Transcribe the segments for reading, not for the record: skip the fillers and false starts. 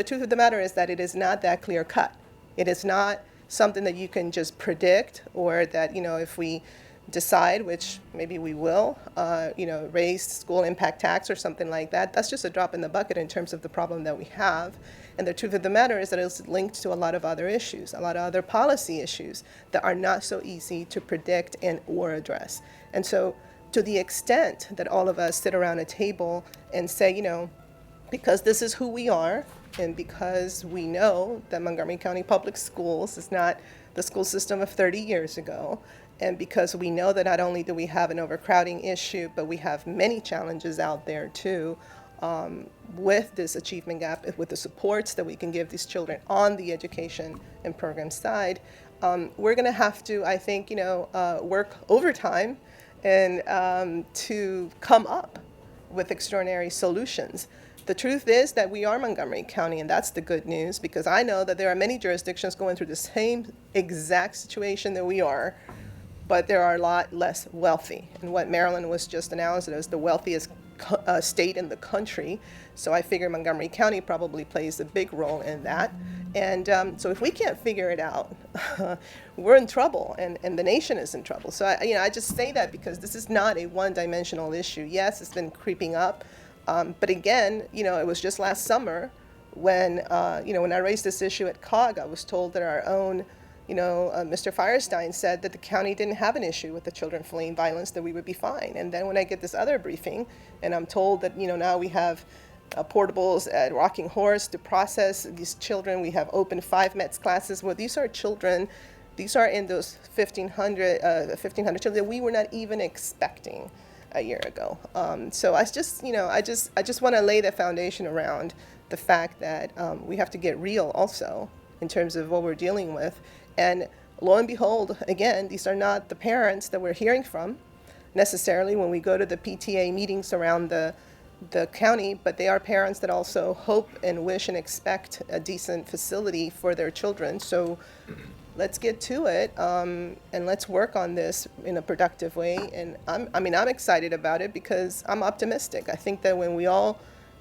truth of the matter is that it is not that clear cut. It is not something that you can just predict, or that, if we decide, which maybe we will, raise school impact tax or something like that, that's just a drop in the bucket in terms of the problem that we have. And the truth of the matter is that it's linked to a lot of other issues, a lot of other policy issues that are not so easy to predict and or address. And so to the extent that all of us sit around a table and say, because this is who we are, and because we know that Montgomery County Public Schools is not the school system of 30 years ago, and because we know that not only do we have an overcrowding issue, but we have many challenges out there too, with this achievement gap, with the supports that we can give these children on the education and program side, we're going to have to, I think, work overtime and to come up with extraordinary solutions. The truth is that we are Montgomery County, and that's the good news, because I know that there are many jurisdictions going through the same exact situation that we are, but there are a lot less wealthy. And what Maryland was just announced as the wealthiest state in the country, so I figure Montgomery County probably plays a big role in that. And so if we can't figure it out, we're in trouble, and the nation is in trouble. So I just say that because this is not a one-dimensional issue. Yes, it's been creeping up, but again, it was just last summer when when I raised this issue at COG, I was told that our own Mr. Firestein said that the county didn't have an issue with the children fleeing violence, that we would be fine. And then when I get this other briefing, and I'm told that now we have portables at Rocking Horse to process these children. We have open 5 METS classes. Well, these are children. These are in those 1,500 children that we were not even expecting a year ago. So I just want to lay the foundation around the fact that we have to get real also in terms of what we're dealing with. And lo and behold, again, these are not the parents that we're hearing from necessarily when we go to the PTA meetings around the county, but they are parents that also hope and wish and expect a decent facility for their children. So let's get to it, and let's work on this in a productive way. And I'm excited about it because I'm optimistic. I think that when we all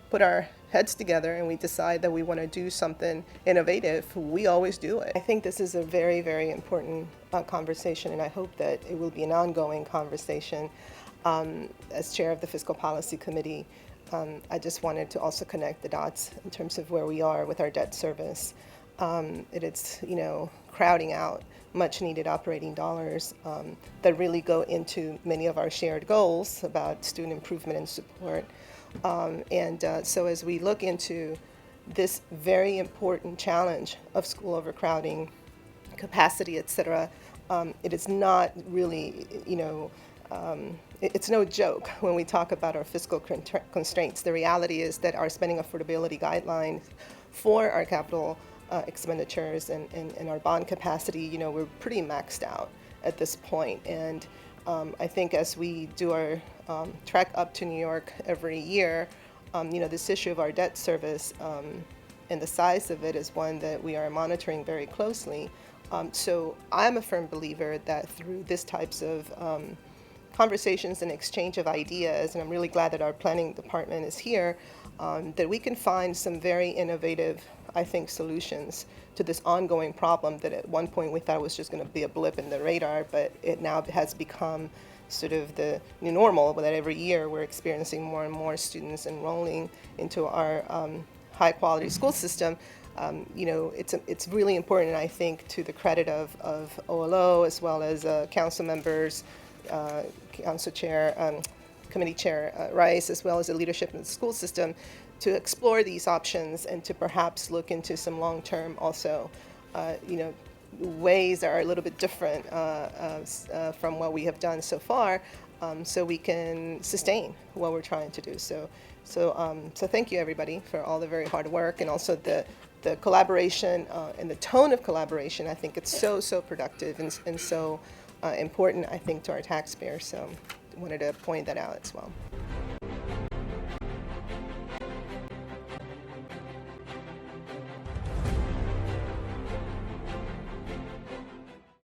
put our heads together and we decide that we want to do something innovative, we always do it. I think this is a very, very important conversation, and I hope that it will be an ongoing conversation. As chair of the Fiscal Policy Committee, I just wanted to also connect the dots in terms of where we are with our debt service. It's crowding out much needed operating dollars that really go into many of our shared goals about student improvement and support. So as we look into this very important challenge of school overcrowding, capacity, et cetera, it is not really, it's no joke when we talk about our fiscal constraints. The reality is that our spending affordability guidelines for our capital expenditures and our bond capacity, we're pretty maxed out at this point. And I think as we do our trek up to New York every year, this issue of our debt service and the size of it is one that we are monitoring very closely. So I'm a firm believer that through these types of conversations and exchange of ideas, and I'm really glad that our planning department is here, that we can find some very innovative, I think, solutions to this ongoing problem that at one point we thought was just going to be a blip in the radar, but it now has become sort of the new normal, that every year we're experiencing more and more students enrolling into our high quality school system. It's really important, I think, to the credit of OLO as well as council members, council chair, committee chair Rice, as well as the leadership in the school system, to explore these options and to perhaps look into some long-term also, ways that are a little bit different from what we have done so far, so we can sustain what we're trying to do. So thank you, everybody, for all the very hard work, and also the collaboration and the tone of collaboration. I think it's so productive and so important, I think, to our taxpayers. So I wanted to point that out as well.